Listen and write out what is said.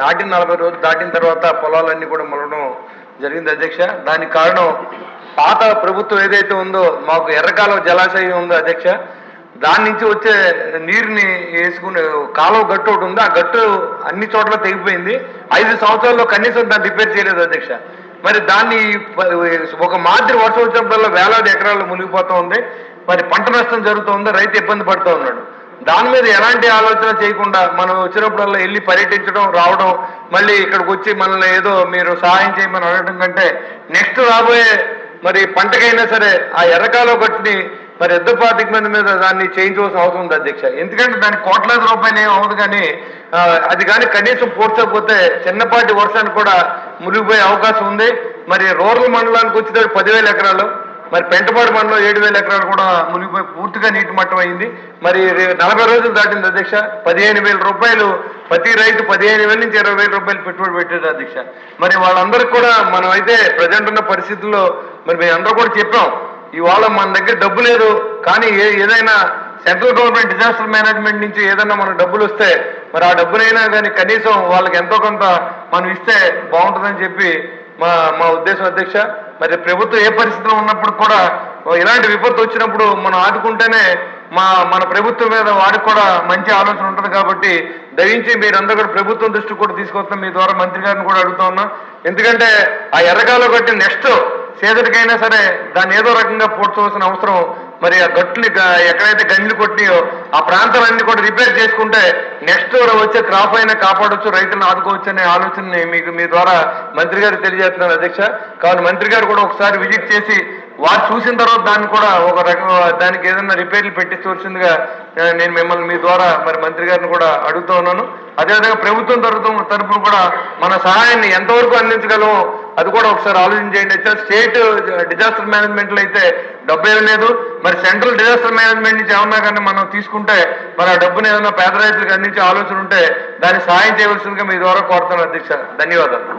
నాటిన 40 రోజులు దాటిన తర్వాత పొలాలన్నీ కూడా మొలడం జరిగింది అధ్యక్ష. దానికి కారణం పాత ప్రభుత్వం ఏదైతే ఉందో మాకు ఎర్రకాలువ జలాశయం ఉందో అధ్యక్ష, దాని నుంచి వచ్చే నీరుని వేసుకునే కాలువ గట్టు ఒకటి ఉంది. ఆ గట్టు అన్ని చోట్ల తెగిపోయింది. 5 సంవత్సరాల్లో కనీసం దాన్ని రిపేర్ చేయలేదు అధ్యక్ష. మరి దాన్ని ఒక మాదిరి వర్షం వచ్చినప్పుడల్లా వేలాది ఎకరాలు మునిగిపోతూ ఉంది. మరి పంట నష్టం జరుగుతుంది, రైతు ఇబ్బంది పడుతూ ఉన్నాడు. దాని మీద ఎలాంటి ఆలోచన చేయకుండా మనం వచ్చినప్పుడల్లా వెళ్ళి పర్యటించడం రావడం, మళ్ళీ ఇక్కడికి వచ్చి మనల్ని ఏదో మీరు సహాయం చేయమని అడగడం కంటే నెక్స్ట్ రాబోయే మరి పంటకైనా సరే ఆ ఎర్రకాలువ గట్టుని మరి 25 మంది మీద దాన్ని చేయించవలసిన అవసరం ఉంది అధ్యక్ష. ఎందుకంటే దానికి కోట్లాది రూపాయలు ఏం అవ్వదు, కానీ అది కానీ కనీసం పూడ్చకపోతే చిన్నపాటి వర్షానికి కూడా మునిగిపోయే అవకాశం ఉంది. మరి రూరల్ మండలానికి వచ్చేటప్పుడు 10,000 ఎకరాలు, మరి పెంటపాడు మండలం 7,000 ఎకరాలు కూడా మునిగిపోయి పూర్తిగా నీటి మట్టం అయింది. మరి 40 రోజులు దాటింది అధ్యక్ష. 15,000 రూపాయలు ప్రతి రైతు 15,000 నుంచి 20,000 రూపాయలు పెట్టుబడి పెట్టారు అధ్యక్ష. మరి వాళ్ళందరికీ కూడా మనం అయితే ప్రజెంట్ ఉన్న పరిస్థితుల్లో మరి మేము అందరూ కూడా చెప్పాం, ఇవాళ మన దగ్గర డబ్బు లేదు, కానీ ఏదైనా సెంట్రల్ గవర్నమెంట్ డిజాస్టర్ మేనేజ్మెంట్ నుంచి ఏదైనా మనకు డబ్బులు వస్తే మరి ఆ డబ్బునైనా కానీ కనీసం వాళ్ళకి ఎంతో కొంత మనం ఇస్తే బాగుంటుందని చెప్పి మా ఉద్దేశం అధ్యక్ష. మరి ప్రభుత్వం ఏ పరిస్థితిలో ఉన్నప్పుడు కూడా ఇలాంటి విపత్తు వచ్చినప్పుడు మనం ఆదుకుంటేనే మన ప్రభుత్వం మీద వాడికి కూడా మంచి ఆలోచన ఉంటుంది. కాబట్టి దయించి మీరందరూ కూడా ప్రభుత్వం దృష్టికి కూడా తీసుకొస్తాం, మీ ద్వారా మంత్రి గారిని కూడా అడుగుతా ఉన్నాం. ఎందుకంటే ఆ ఎర్రకాలువ గట్టి నెక్స్ట్ సీజన్కైనా సరే దాన్ని ఏదో రకంగా పూడ్చవలసిన అవసరం, మరి ఆ గట్టుని ఎక్కడైతే గండ్లు కొట్టినాయో ఆ ప్రాంతాలన్నీ కూడా రిపేర్ చేసుకుంటే నెక్స్ట్ వచ్చే క్రాప్ అయినా కాపాడొచ్చు, రైతులను ఆదుకోవచ్చు అనే ఆలోచనని మీ ద్వారా మంత్రి గారికి తెలియజేస్తున్నాను అధ్యక్ష. కావున మంత్రి గారు కూడా ఒకసారి విజిట్ చేసి వారు చూసిన తర్వాత దాన్ని కూడా ఒక రకం దానికి ఏదైనా రిపేర్లు పెట్టించవలసిందిగా నేను మిమ్మల్ని మీ ద్వారా మరి మంత్రి గారిని కూడా అడుగుతూ ఉన్నాను. అదేవిధంగా ప్రభుత్వం తరఫున కూడా మన సహాయాన్ని ఎంతవరకు అందించగలమో అది కూడా ఒకసారి ఆలోచన చేయండి. స్టేట్ డిజాస్టర్ మేనేజ్మెంట్లో అయితే డబ్బు ఏమీ లేదు, మరి సెంట్రల్ డిజాస్టర్ మేనేజ్మెంట్ నుంచి ఏమన్నా కానీ మనం తీసుకుంటే మరి ఆ డబ్బుని ఏదైనా పేద రైతులకు అందించే ఆలోచన ఉంటే దాన్ని సహాయం చేయవలసిందిగా మీ ద్వారా కోరుతాను అధ్యక్ష. ధన్యవాదాలు.